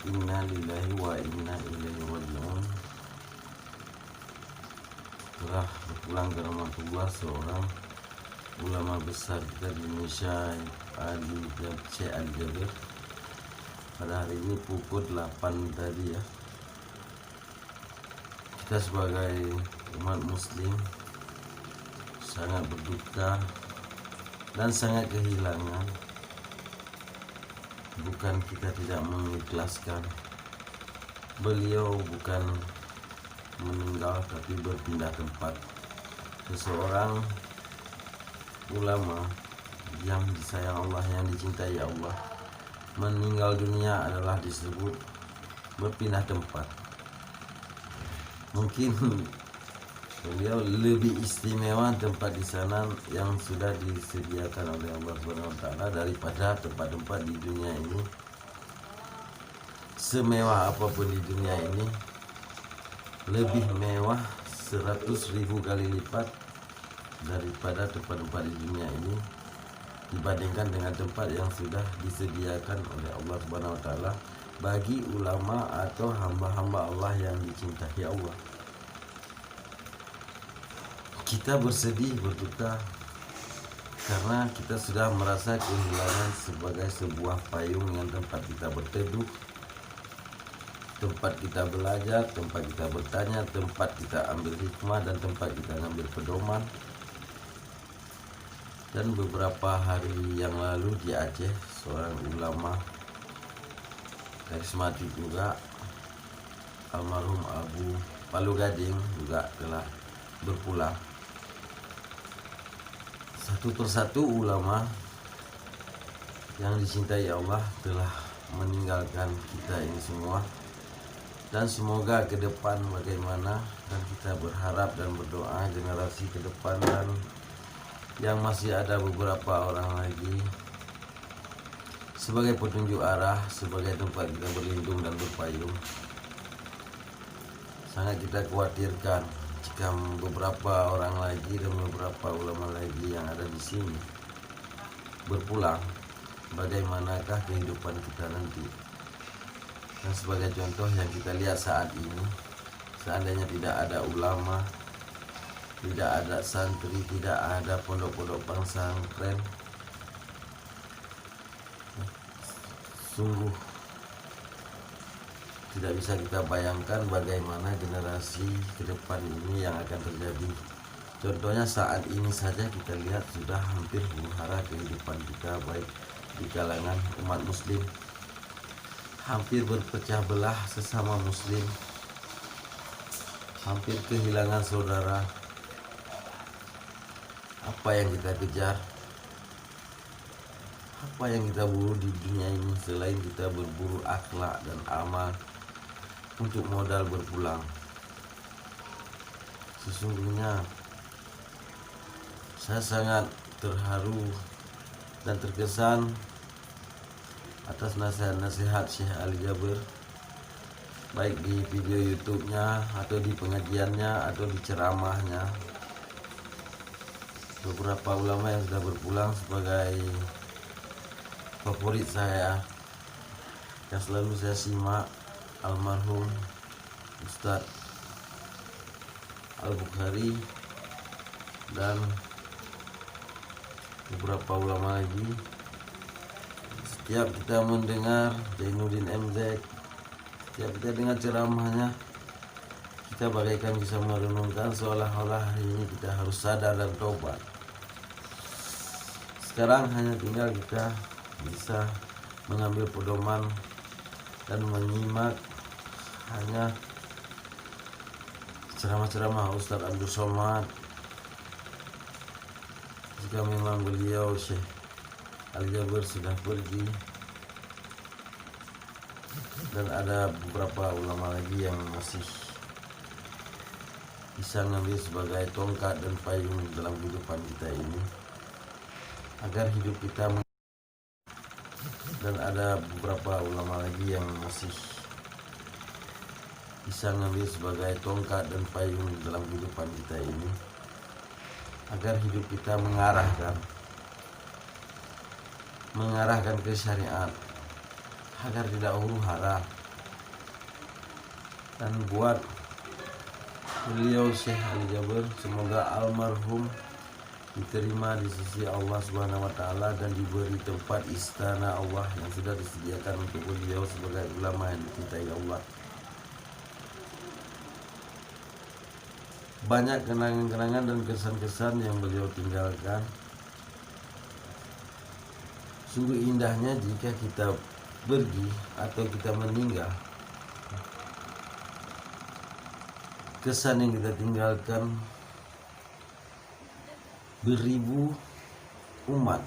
Inna lillahi wa inna ilaihi raji'un. Telah berpulang ke rahmatullah seorang ulama besar kita di Indonesia, Syekh Ali Jabir. Pada hari ini pukul 8 tadi ya. Kita sebagai umat muslim sangat berduka dan sangat kehilangan. Bukan kita tidak mengikhlaskan, beliau bukan meninggal tapi berpindah tempat. Seseorang ulama yang disayang Allah, yang dicintai Allah, meninggal dunia adalah disebut berpindah tempat. Mungkin beliau lebih istimewa tempat di sana yang sudah disediakan oleh Allah SWT daripada tempat-tempat di dunia ini. Semewah apapun di dunia ini, lebih mewah 100.000 kali lipat daripada tempat-tempat di dunia ini dibandingkan dengan tempat yang sudah disediakan oleh Allah SWT bagi ulama atau hamba-hamba Allah yang dicintai Allah. Kita bersedih, berduka karena kita sudah merasa kehilangan sebagai sebuah payung yang tempat kita berteduh, tempat kita belajar, tempat kita bertanya, tempat kita ambil hikmah, dan tempat kita ambil pedoman. Dan beberapa hari yang lalu di Aceh, seorang ulama karismatik juga, almarhum Abu Palu Gading, juga telah berpulang. Satu persatu ulama yang dicintai Allah telah meninggalkan kita ini semua. Dan semoga ke depan bagaimana, dan kita berharap dan berdoa generasi ke depan dan yang masih ada beberapa orang lagi sebagai petunjuk arah, sebagai tempat kita berlindung dan berpayung. Sangat kita khawatirkan jika beberapa orang lagi dan beberapa ulama lagi yang ada di sini berpulang, bagaimanakah kehidupan kita nanti? Dan sebagai contoh yang kita lihat saat ini, seandainya tidak ada ulama, tidak ada santri, tidak ada pondok-pondok pesantren, sungguh tidak bisa kita bayangkan bagaimana generasi ke depan ini yang akan terjadi. Contohnya saat ini saja kita lihat sudah hampir huru-hara kehidupan kita, baik di kalangan umat muslim, hampir berpecah belah sesama muslim, hampir kehilangan saudara. Apa yang kita kejar, apa yang kita buru di dunia ini selain kita berburu akhlak dan amal untuk modal berpulang? Sesungguhnya saya sangat terharu dan terkesan atas nasihat-nasihat Syekh Ali Jabir, baik di video YouTube-nya atau di pengajiannya atau di ceramahnya. Beberapa ulama yang sudah berpulang sebagai favorit saya yang selalu saya simak, almarhum Ustadz Al-Bukhari dan beberapa ulama lagi. Setiap kita mendengar Zainuddin MZ, setiap kita dengar ceramahnya, kita bagaikan bisa merenungkan seolah-olah hari ini kita harus sadar dan tobat. Sekarang hanya tinggal kita bisa mengambil pedoman dan menyimak hanya ceramah-ceramah Ustadz Abdul Somad. Jika memang beliau Syekh Ali Jabir sudah pergi, dan ada beberapa ulama lagi yang masih bisa ngambil sebagai tongkat dan payung dalam kehidupan kita ini, agar hidup kita, dan ada beberapa ulama lagi yang masih bisa ngambil sebagai tongkat dan payung dalam kehidupan kita ini, agar hidup kita mengarahkan ke syariat, agar tidak huru-hara, Dan buat beliau Syekh Ali Jaber, semoga almarhum diterima di sisi Allah Subhanahu wa taala dan diberi tempat istana Allah yang sudah disediakan untuk beliau sebagai ulama yang dicintai Allah. Banyak kenangan-kenangan dan kesan-kesan yang beliau tinggalkan. Sungguh indahnya jika kita pergi atau kita meninggal, kesan yang kita tinggalkan beribu umat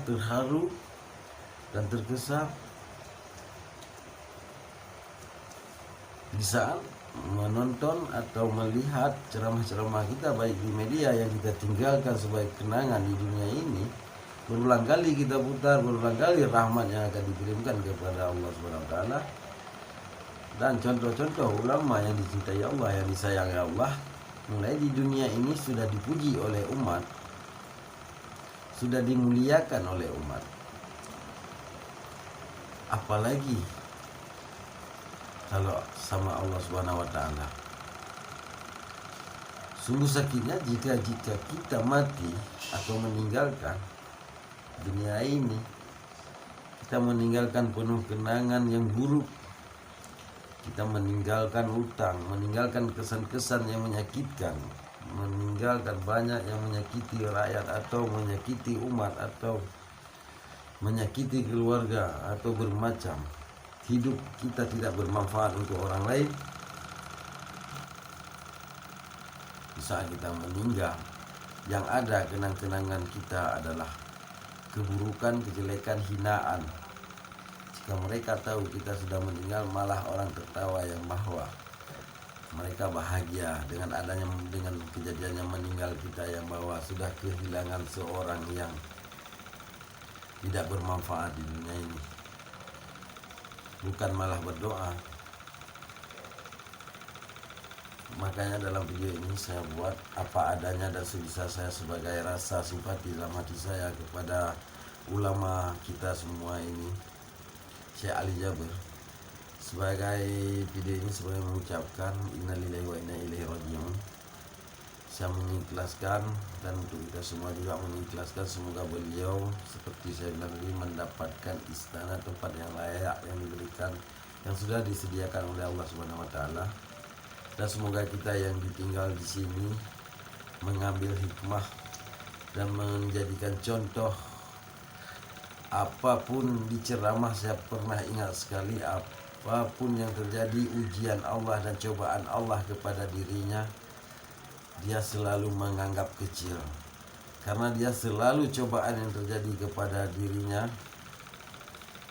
terharu dan terkesan di saat menonton atau melihat ceramah-ceramah kita, baik di media yang kita tinggalkan sebagai kenangan di dunia ini. Berulang kali kita putar, berulang kali rahmat yang akan dikirimkan kepada Allah SWT, dan contoh-contoh ulama yang dicintai Allah, yang disayangi Allah, mulai di dunia ini sudah dipuji oleh umat, sudah dimuliakan oleh umat. Apalagi kalau sama Allah Subhanahu wa taala. Sungguh sakitnya jika kita mati atau meninggalkan dunia ini, kita meninggalkan penuh kenangan yang buruk, kita meninggalkan utang, meninggalkan kesan-kesan yang menyakitkan, meninggalkan banyak yang menyakiti rakyat atau menyakiti umat atau menyakiti keluarga atau bermacam. Hidup kita tidak bermanfaat untuk orang lain. Di saat kita meninggal, yang ada kenang-kenangan kita adalah keburukan, kejelekan, hinaan. Jika mereka tahu kita sudah meninggal, malah orang tertawa yang bahwa mereka bahagia dengan kejadiannya meninggal kita, yang bahwa sudah kehilangan seorang yang tidak bermanfaat di dunia ini. Bukan malah berdoa. Makanya dalam video ini saya buat apa adanya dan sebisa saya sebagai rasa simpati dalam hati saya kepada ulama kita semua ini, Syekh Ali Jaber. Sebagai video ini sebagai mengucapkan innalillahi wa inna ilaihi raji'un. Saya mengikhlaskan, dan untuk kita semua juga mengikhlaskan, semoga beliau seperti saya bilang tadi mendapatkan istana, tempat yang layak yang diberikan, yang sudah disediakan oleh Allah Subhanahu wa taala. Dan semoga kita yang ditinggal di sini mengambil hikmah dan menjadikan contoh. Apapun di ceramah saya pernah ingat sekali, apapun yang terjadi ujian Allah dan cobaan Allah kepada dirinya, dia selalu menganggap kecil, karena dia selalu cobaan yang terjadi kepada dirinya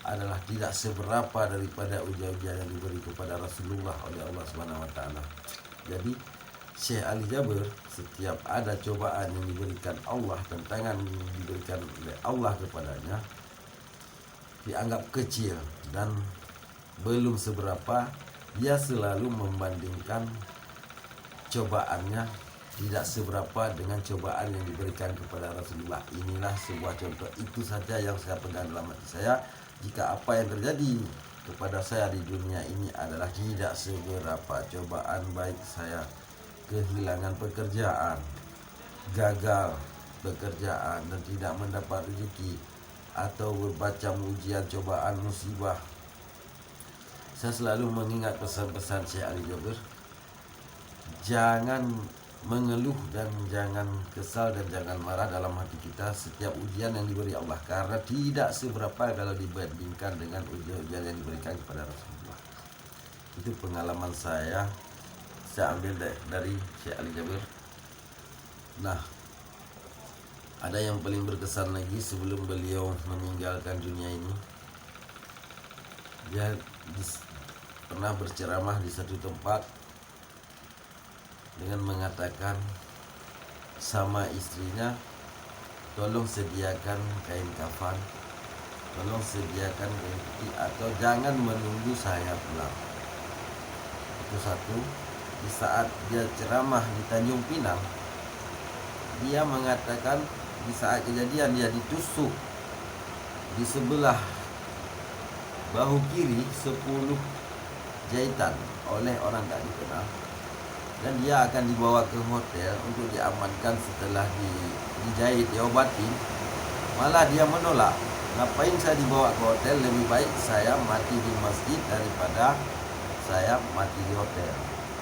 adalah tidak seberapa daripada ujian-ujian yang diberi kepada Rasulullah oleh Allah Subhanahu wa taala. Jadi Syekh Ali Jaber, setiap ada cobaan yang diberikan Allah, tantangan yang diberikan oleh Allah kepadanya, dianggap kecil dan belum seberapa. Dia selalu membandingkan cobaannya tidak seberapa dengan cobaan yang diberikan kepada Rasulullah. Inilah sebuah contoh, itu saja yang saya pegang dalam hati saya. Jika apa yang terjadi kepada saya di dunia ini adalah tidak seberapa cobaan, baik saya kehilangan pekerjaan, gagal pekerjaan dan tidak mendapat rezeki, atau bermacam ujian, cobaan, musibah, saya selalu mengingat pesan-pesan Syekh Ali Jaber. Jangan mengeluh dan jangan kesal dan jangan marah dalam hati kita setiap ujian yang diberi Allah, karena tidak seberapa kalau dibandingkan dengan ujian-ujian yang diberikan kepada Rasulullah. Itu pengalaman saya ambil dari Syekh Ali Jaber. Nah, ada yang paling berkesan lagi sebelum beliau meninggalkan dunia ini. Dia pernah berceramah di satu tempat dengan mengatakan sama istrinya, tolong sediakan kain kafan, tolong sediakan kain putih, atau jangan menunggu saya pulang. Itu satu. Di saat dia ceramah di Tanjung Pinang, dia mengatakan di saat kejadian dia ditusuk di sebelah bahu kiri 10 jahitan oleh orang tak dikenal, dan dia akan dibawa ke hotel untuk diamankan setelah dijahit, diobati. Malah dia menolak. Ngapain saya dibawa ke hotel? Lebih baik saya mati di masjid daripada saya mati di hotel.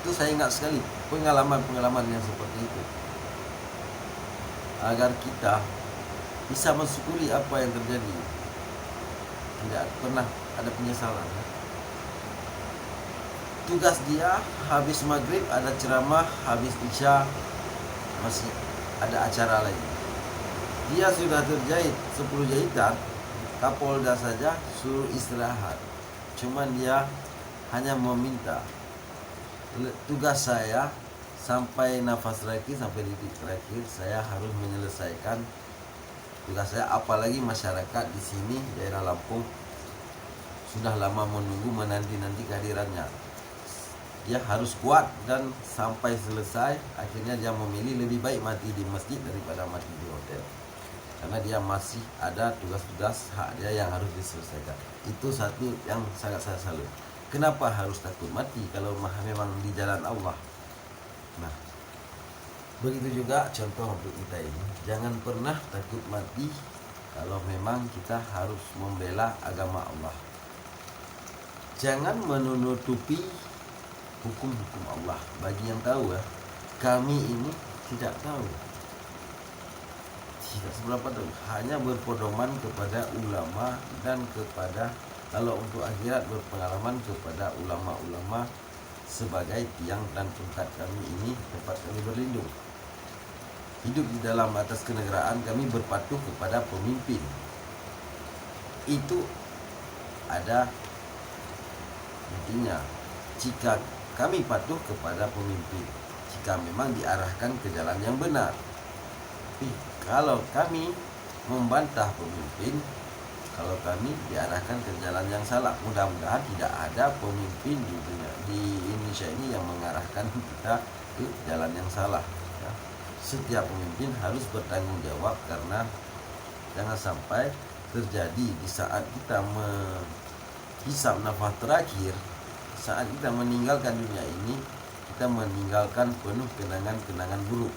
Itu saya ingat sekali pengalaman-pengalaman yang seperti itu, agar kita bisa mensyukuri apa yang terjadi. Tidak pernah ada penyesalan. Tugas dia habis maghrib ada ceramah, habis isya masih ada acara lagi. Dia sudah terjahit 10 jahitan, Kapolda saja suruh istirahat. Cuman dia hanya meminta, tugas saya sampai nafas terakhir, sampai titik terakhir saya harus menyelesaikan tugas saya. Apalagi masyarakat di sini daerah Lampung sudah lama menunggu, menanti-nanti kehadirannya. Dia harus kuat dan sampai selesai. Akhirnya dia memilih lebih baik mati di masjid daripada mati di hotel, karena dia masih ada tugas-tugas hak dia yang harus diselesaikan. Itu satu yang sangat saya salut. Kenapa harus takut mati kalau memang di jalan Allah? Nah, begitu juga contoh untuk kita ini. Jangan pernah takut mati kalau memang kita harus membela agama Allah. Jangan menutupi hukum-hukum Allah. Bagi yang tahu ya, kami ini tidak tahu, tidak seberapa tahu, hanya berpedoman kepada ulama dan kepada, kalau untuk akhirat, berpengalaman kepada ulama-ulama sebagai tiang dan tongkat kami ini, tempat kami berlindung. Hidup di dalam atas kenegaraan, kami berpatuh kepada pemimpin. Itu ada intinya. Jika kami patuh kepada pemimpin, jika memang diarahkan ke jalan yang benar. Tapi kalau kami membantah pemimpin, kalau kami diarahkan ke jalan yang salah, mudah-mudahan tidak ada pemimpin di Indonesia ini yang mengarahkan kita ke jalan yang salah. Ya. Setiap pemimpin harus bertanggung jawab, karena jangan sampai terjadi di saat kita menghisap nafas terakhir, saat kita meninggalkan dunia ini, kita meninggalkan penuh kenangan-kenangan buruk.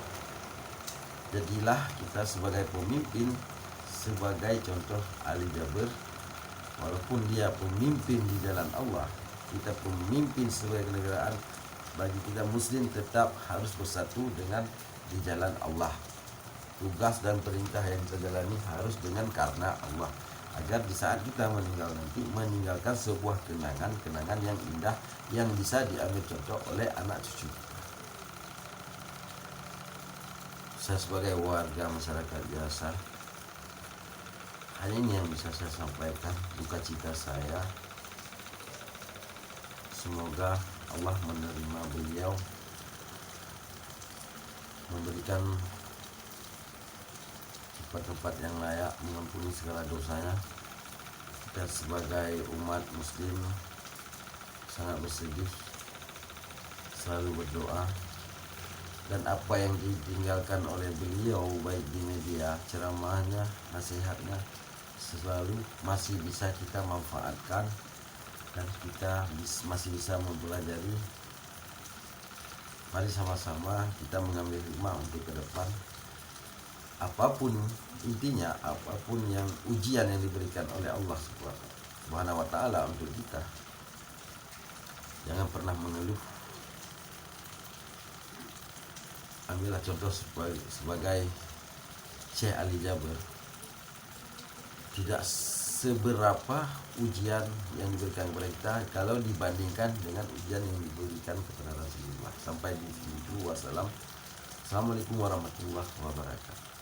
Jadilah kita sebagai pemimpin, sebagai contoh Ali Jaber, walaupun dia pemimpin di jalan Allah, kita pemimpin sebagai kenegaraan, bagi kita muslim tetap harus bersatu dengan di jalan Allah. Tugas dan perintah yang kita jalani harus dengan karena Allah, agar di saat kita meninggal nanti meninggalkan sebuah kenangan-kenangan yang indah yang bisa diambil contoh oleh anak cucu. Saya sebagai warga masyarakat biasa, hanya ini yang bisa saya sampaikan, duka cita saya. Semoga Allah menerima beliau, memberikan tempat yang layak, mengampuni segala dosanya. Kita sebagai umat muslim sangat bersedih, selalu berdoa, dan apa yang ditinggalkan oleh beliau baik di media, ceramahnya, nasihatnya, selalu masih bisa kita manfaatkan, dan kita masih bisa mempelajari. Mari sama-sama kita mengambil hikmah untuk ke depan. Apapun intinya, apapun yang ujian yang diberikan oleh Allah Subhanahu wa Ta'ala untuk kita, jangan pernah mengeluh. Ambillah contoh sebagai Syekh Ali Jaber. Tidak seberapa ujian yang diberikan kepada kita kalau dibandingkan dengan ujian yang diberikan kepada Rasulullah. Sampai di situ, wassalam. Assalamualaikum warahmatullahi wabarakatuh.